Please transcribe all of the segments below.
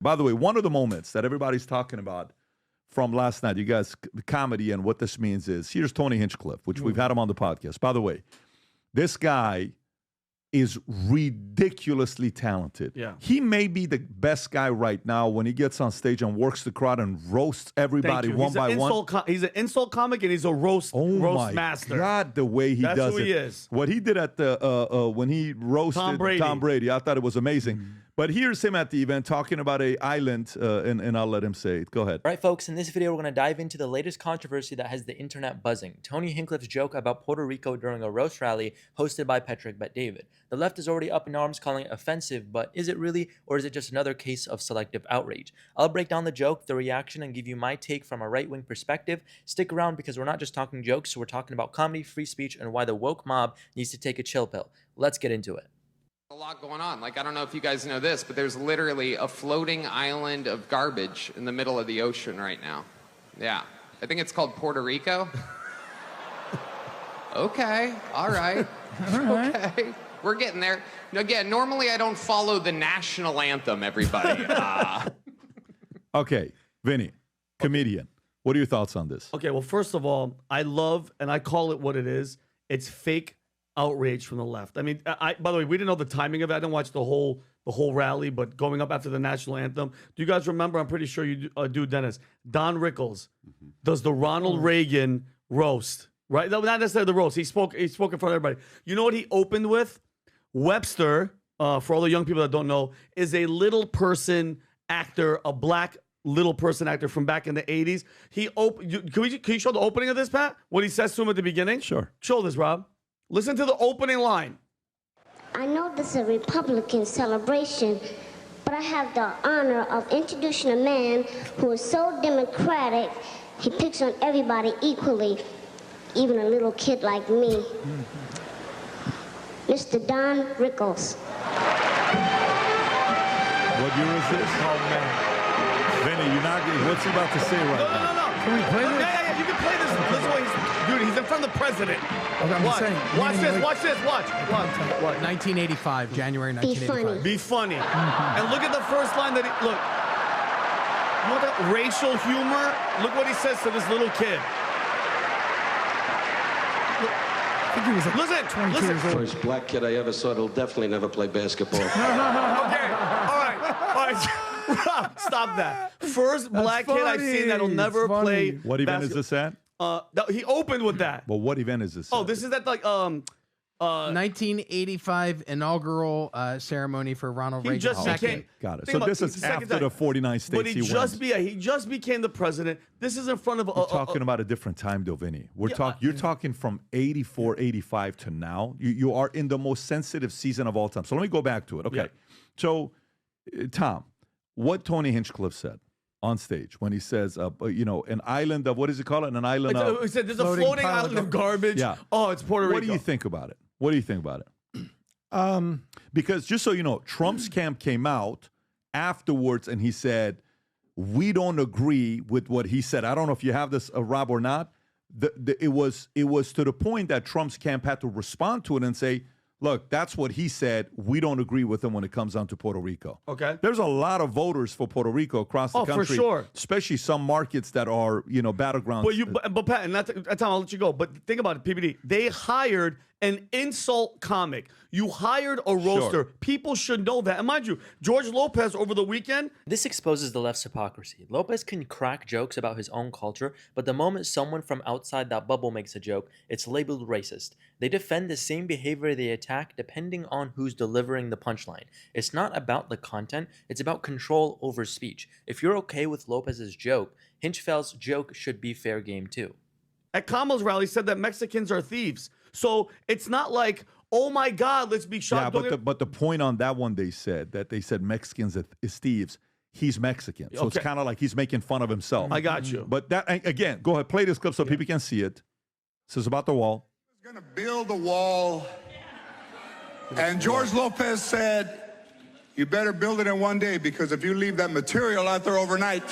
By the way, one of the moments that everybody's talking about from last night, you guys, comedy and what this means is, here's Tony Hinchcliffe, which we've had him on the podcast. By the way, this guy is ridiculously talented. Yeah. He may be the best guy right now when he gets on stage and works the crowd and roasts everybody one by one. He's an insult comic and he's a roast master. God, the way he does it. That's who he is. What he did at the when he roasted Tom Brady, I thought it was amazing. But here's him at the event talking about an island, and I'll let him say it. Go ahead. All right, folks, in this video, we're going to dive into the latest controversy that has the internet buzzing. Tony Hinchcliffe's joke about Puerto Rico during a roast rally hosted by Patrick Bet-David. The left is already up in arms calling it offensive, but is it really, or is it just another case of selective outrage? I'll break down the joke, the reaction, and give you my take from a right-wing perspective. Stick around because we're not just talking jokes, we're talking about comedy, free speech, and why the woke mob needs to take a chill pill. Let's get into it. A lot going on. Like, I don't know if you guys know this, but there's literally a floating island of garbage in the middle of the ocean right now. Yeah. I think it's called Puerto Rico. Okay. All right. Okay. We're getting there. Again, normally I don't follow the national anthem, everybody. Okay. Vinny, comedian. What are your thoughts on this? Okay, well, first of all, I love, and I call it what it is. It's fake outrage from the left. I mean, by the way, we didn't know the timing of it. I didn't watch the whole rally, but going up after the national anthem. Do you guys remember? I'm pretty sure you do, Dennis. Don Rickles does the Ronald Reagan roast, right? No, not necessarily the roast. He spoke in front of everybody. You know what he opened with? Webster, for all the young people that don't know, is a little person actor, a black little person actor from back in the 80s. Can you show the opening of this, Pat? What he says to him at the beginning? Sure. Show this, Rob. Listen to the opening line. I know this is a Republican celebration, but I have the honor of introducing a man who is so democratic, he picks on everybody equally, even a little kid like me. Mr. Don Rickles. What year is this? Oh, man. Vinny, you're not getting, what's he about to say right now? No. Can we play this? Yeah, you can play this. This way dude, he's in front of the president. Okay, watch this. 1985, January 1985. Be funny. And look at the first line that look. You know that racial humor? Look what he says to this little kid. I think he was like 22 years old. First black kid I ever saw that'll definitely never play basketball. Okay, all right. Rob, stop that. First black kid I've seen that'll never play. What event is this at? He opened with that. Well, what event is this? Oh, this is that like 1985 inaugural ceremony for Ronald Reagan. Just became, got it. So this is after the 49 states but he just became the president. This is in front of. You're talking about a different time, though, Vinny. You're talking from 84, 85 to now. You are in the most sensitive season of all time. So let me go back to it. Okay. Yeah. So, Tom, what Tony Hinchcliffe said on stage when he says, an island of, what does he call it? An island of... He said there's a floating island of garbage. Yeah. Oh, it's Puerto Rico. What do you think about it? What do you think about it? Because just so you know, Trump's camp came out afterwards and he said, we don't agree with what he said. I don't know if you have this, Rob, or not. It was to the point that Trump's camp had to respond to it and say, look, that's what he said. We don't agree with him when it comes down to Puerto Rico. Okay. There's a lot of voters for Puerto Rico across the country. For sure. Especially some markets that are, battlegrounds. But Pat, and that's time I'll let you go. But think about it, PBD. They hired an insult comic. You hired a roaster. Sure. People should know that. And mind you, George Lopez over the weekend. This exposes the left's hypocrisy. Lopez can crack jokes about his own culture, but the moment someone from outside that bubble makes a joke, it's labeled racist. They defend the same behavior they attack depending on who's delivering the punchline. It's not about the content, it's about control over speech. If you're okay with Lopez's joke, Hinchfeld's joke should be fair game too. At Kamala's rally said that Mexicans are thieves. So it's not like, oh my God, let's be shocked. Yeah, but the point on that one, they said Mexicans is thieves. He's Mexican. So it's kind of like he's making fun of himself. I got you. But that, again, go ahead, play this clip so people can see it. This is about the wall. Going to build a wall. And George Lopez said, you better build it in one day because if you leave that material out there overnight.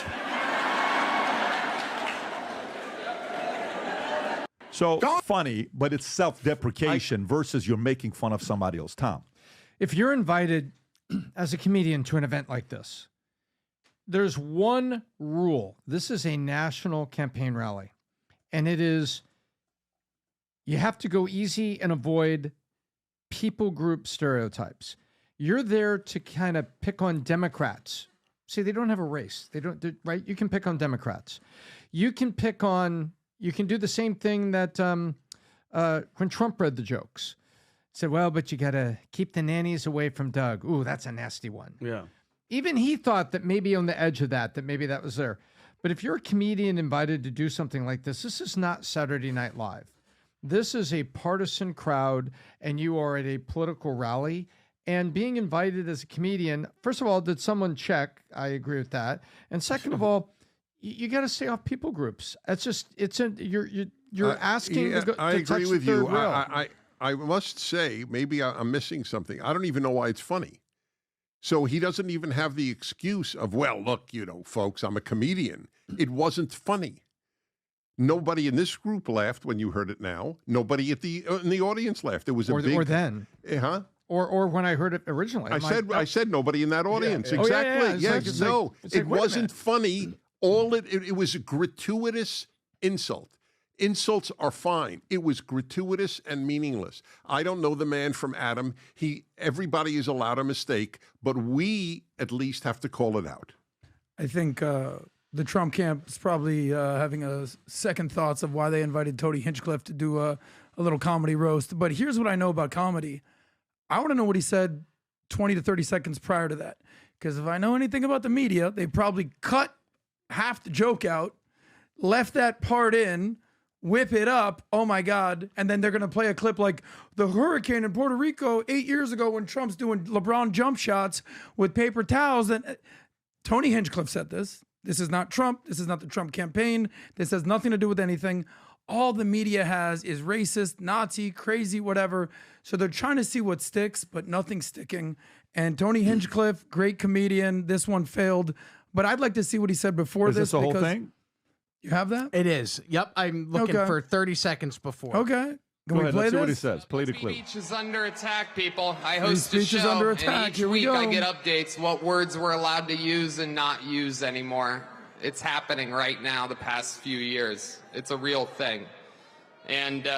So funny, but it's self-deprecation versus you're making fun of somebody else. Tom. If you're invited as a comedian to an event like this, There's one rule. This is a national campaign rally, and it is you have to go easy and avoid people group stereotypes. You're there to kind of pick on Democrats. See, they don't have a race. Right? You can pick on Democrats. You can do the same thing that when Trump read the jokes. Said, well, but you got to keep the nannies away from Doug. Ooh, that's a nasty one. Yeah. Even he thought that maybe on the edge of that maybe that was there. But if you're a comedian invited to do something like this is not Saturday Night Live. This is a partisan crowd, and you are at a political rally. And being invited as a comedian, first of all, did someone check? I agree with that. And second of all, you got to stay off people groups. You're asking. I agree touch with the you. third rail. I must say, maybe I'm missing something. I don't even know why it's funny. So he doesn't even have the excuse of, well, look, folks, I'm a comedian. It wasn't funny. Nobody in this group laughed when you heard it now. Nobody in the audience laughed. It was or then. Huh? Or when I heard it originally. I said nobody in that audience. Yeah. Exactly. It wasn't funny. It was a gratuitous insult. Insults are fine. It was gratuitous and meaningless. I don't know the man from Adam. Everybody is allowed a mistake, but we at least have to call it out. I think the Trump camp is probably having a second thoughts of why they invited Tony Hinchcliffe to do a little comedy roast. But here's what I know about comedy. I want to know what he said 20 to 30 seconds prior to that. Because if I know anything about the media, they probably cut half the joke out, left that part in, whip it up, oh my God, and then they're going to play a clip like the hurricane in Puerto Rico 8 years ago when Trump's doing LeBron jump shots with paper towels. And Tony Hinchcliffe said this. This is not Trump. This is not the Trump campaign. This has nothing to do with anything. All the media has is racist, Nazi, crazy, whatever. So they're trying to see what sticks, but nothing's sticking. And Tony Hinchcliffe, great comedian. This one failed. But I'd like to see what he said before this. Is this the whole thing? You have that? It is. Yep. I'm looking for 30 seconds before. Okay. Go ahead. Let's see what he says. Play the clip. Free speech is under attack, people. I host a speech is show, under and attack. each Here we week go. I get updates what words we're allowed to use and not use anymore. It's happening right now the past few years. It's a real thing. And,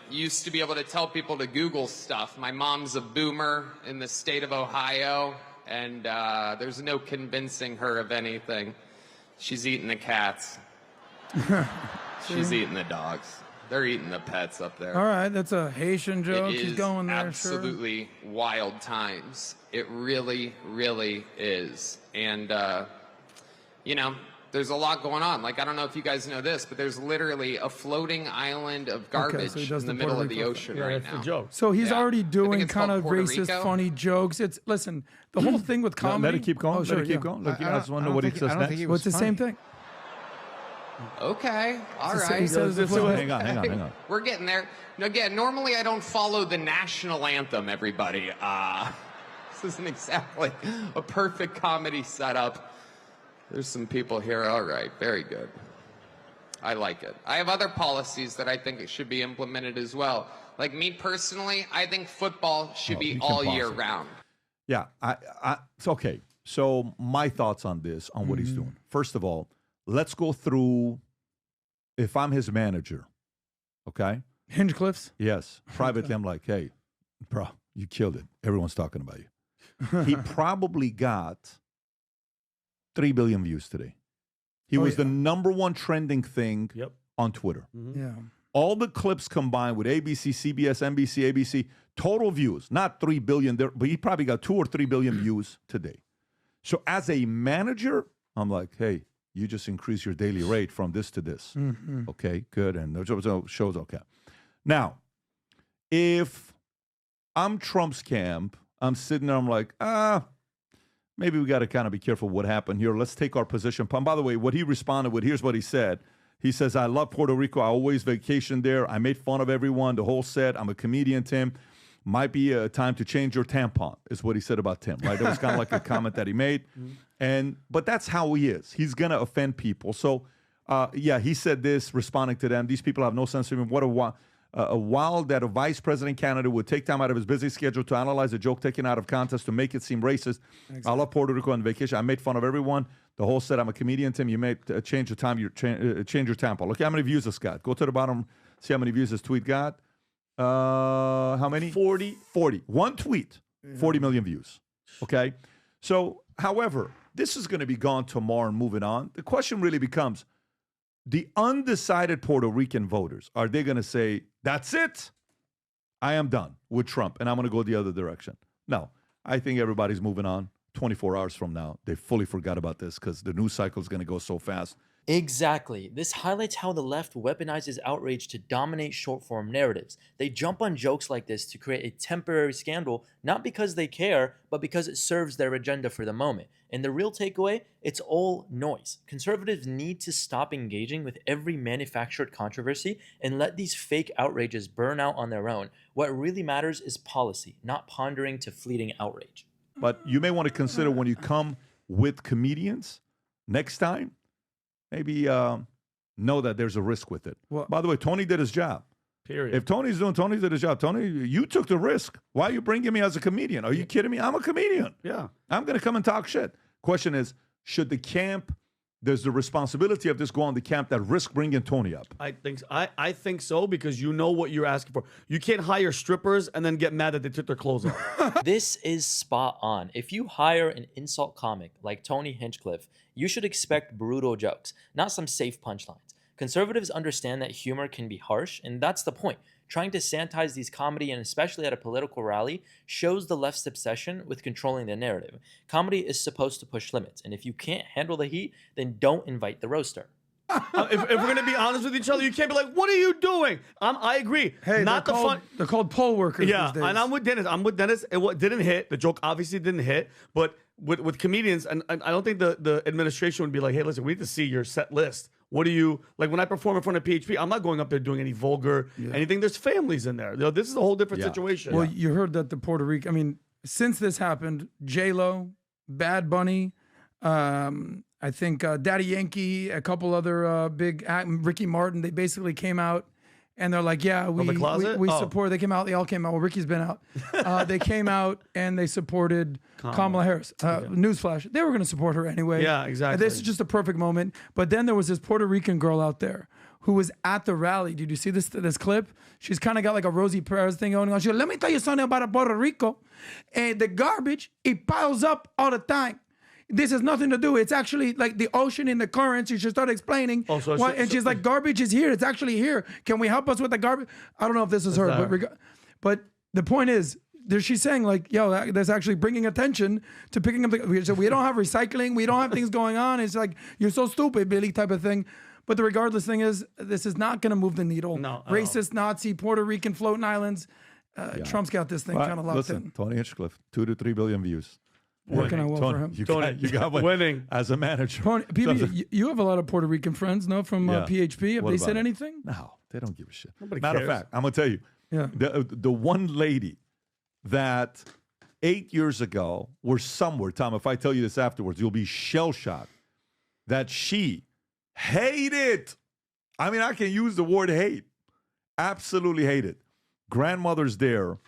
used to be able to tell people to Google stuff. My mom's a boomer in the state of Ohio, and there's no convincing her of anything. She's eating the cats. She's eating the dogs. They're eating the pets up there. All right, that's a Haitian joke. He's going there, absolutely wild times. It really, really is. And, there's a lot going on. Like, I don't know if you guys know this, but there's literally a floating island of garbage in the middle of the ocean right now. The joke. So he's already doing kind of Puerto racist, Rico. Funny jokes. Listen, the whole thing with comedy. Let it keep going. Oh, sure, Let it keep yeah. going. Look, I just want to know what he says next. Well, it's the same thing. Okay, all right. He says Hang on. We're getting there. Now, again, normally I don't follow the national anthem, everybody. This isn't exactly a perfect comedy setup. There's some people here. All right, very good. I like it. I have other policies that I think it should be implemented as well. Like me personally, I think football should be all year round. Yeah, it's okay. So my thoughts on this, on what he's doing. First of all, let's go through, if I'm his manager, okay? Hinchcliffe's? Yes. Privately, I'm like, hey, bro, you killed it. Everyone's talking about you. He probably got 3 billion views today. He was the number one trending thing on Twitter. Yeah. All the clips combined with ABC, CBS, NBC, ABC, total views, not 3 billion, but he probably got 2 or 3 billion views today. So as a manager, I'm like, hey, you just increase your daily rate from this to this. Okay, good. And the show's okay. Now, if I'm Trump's camp, I'm sitting there, I'm like, maybe we got to kind of be careful what happened here. Let's take our position. And by the way, what he responded with, here's what he said. He says, I love Puerto Rico. I always vacation there. I made fun of everyone, the whole set. I'm a comedian, Tim. Might be a time to change your tampon, is what he said about Tim, right? That was kind of like a comment that he made. But that's how he is. He's going to offend people. So, he said this, responding to them. These people have no sense of humor. While that a vice president candidate would take time out of his busy schedule to analyze a joke taken out of context to make it seem racist. Exactly. I love Puerto Rico on vacation. I made fun of everyone. The whole set. I'm a comedian, Tim. You may change the time. Change your tempo. Look how many views this got. Go to the bottom. See how many views this tweet got. How many? 40. 40. One tweet. 40 million views. Okay. So, however, this is going to be gone tomorrow and moving on. The question really becomes, the undecided Puerto Rican voters, are they going to say, that's it? I am done with Trump, and I'm going to go the other direction. No, I think everybody's moving on. 24 hours from now, they fully forgot about this because the news cycle is going to go so fast. Exactly. This highlights how the left weaponizes outrage to dominate short-form narratives. They jump on jokes like this to create a temporary scandal, not because they care, but because it serves their agenda for the moment. And the real takeaway, it's all noise. Conservatives need to stop engaging with every manufactured controversy and let these fake outrages burn out on their own. What really matters is policy, not pondering to fleeting outrage. But you may want to consider when you come with comedians next time, maybe know that there's a risk with it. Well, by the way, Tony did his job. Period. If Tony did his job. Tony, you took the risk. Why are you bringing me as a comedian? Are you kidding me? I'm a comedian. Yeah. I'm going to come and talk shit. Question is, should the camp, does the responsibility of this go on the camp that risk bringing Tony up? I think so, because you know what you're asking for. You can't hire strippers and then get mad that they took their clothes off. This is spot on. If you hire an insult comic like Tony Hinchcliffe, you should expect brutal jokes, not some safe punchlines. Conservatives understand that humor can be harsh, and that's the point. Trying to sanitize these comedy, and especially at a political rally, shows the left's obsession with controlling the narrative. Comedy is supposed to push limits, and if you can't handle the heat, then don't invite the roaster. If we're going to be honest with each other, you can't be like, what are you doing? I agree. Hey, not the fun. They're called poll workers. Yeah, these days. and I'm with Dennis. It didn't hit. The joke obviously didn't hit. But with comedians, and I don't think the administration would be like, hey, listen, we need to see your set list. What do you, like when I perform in front of PHP, I'm not going up there doing any vulgar anything. There's families in there. You know, this is a whole different situation. Well, you heard that the Puerto Rico, I mean, since this happened, J-Lo, Bad Bunny, I think Daddy Yankee, a couple other big, Ricky Martin, they basically came out and they're like, yeah, we support, they came out, they all came out, well, Ricky's been out. They came out and they supported Kamala Harris. Newsflash, they were going to support her anyway. Yeah, exactly. And this is just a perfect moment. But then there was this Puerto Rican girl out there who was at the rally. Did you see this clip? She's kind of got like a Rosie Perez thing going on. She goes, let me tell you something about Puerto Rico. And the garbage, it piles up all the time. This has nothing to do. It's actually like the ocean in the currents. You should start explaining. And she's like, garbage is here. It's actually here. Can we help us with the garbage? I don't know if this is her, but the point is, she's saying like, yo, that's actually bringing attention to picking up so we don't have recycling. We don't have things going on. It's like, you're so stupid, Billy, type of thing. But the regardless thing is, this is not going to move the needle. No, racist, Nazi, Puerto Rican floating islands. Trump's got this thing kind of locked in. Tony Hinchcliffe, 2 to 3 billion views. Working out well Tony, for him. You got winning as a manager. Tony, you have a lot of Puerto Rican friends, no? From PHP. Have they said anything? No, they don't give a shit. Nobody Matter cares. of fact, I'm going to tell you. Yeah. The one lady that 8 years ago were somewhere, Tom, if I tell you this afterwards, you'll be shell-shocked, that she hated, I mean, I can use the word hate, absolutely hated. Grandmother's there,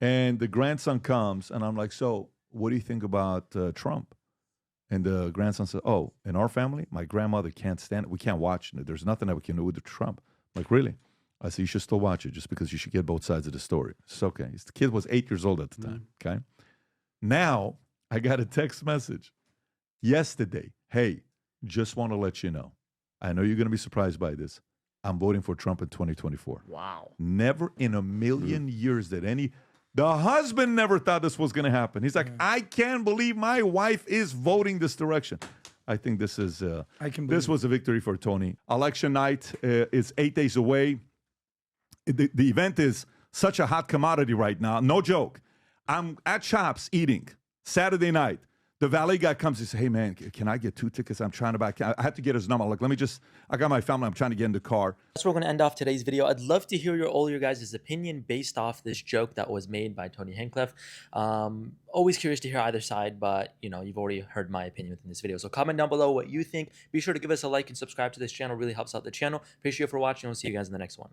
and the grandson comes, and I'm like, so what do you think about Trump? And the grandson said, oh, in our family, my grandmother can't stand it. We can't watch it. There's nothing that we can do with Trump. I'm like, really? I said, you should still watch it just because you should get both sides of the story. It's okay. The kid was 8 years old at the time, okay? Now, I got a text message yesterday. Hey, just want to let you know. I know you're going to be surprised by this. I'm voting for Trump in 2024. Wow. Never in a million years did the husband never thought this was going to happen. He's like, I can't believe my wife is voting this direction. I think this is this was a victory for Tony. Election night is 8 days away. The event is such a hot commodity right now. No joke. I'm at Chops eating Saturday night. The valet guy comes and says, hey, man, can I get 2 tickets? I'm trying to buy. I had to get his number. I'm like, I got my family. I'm trying to get in the car. That's where we're going to end off today's video. I'd love to hear all your guys' opinion based off this joke that was made by Tony Hinchcliffe. Always curious to hear either side, but, you've already heard my opinion within this video. So comment down below what you think. Be sure to give us a like and subscribe to this channel. It really helps out the channel. Appreciate you for watching. We'll see you guys in the next one.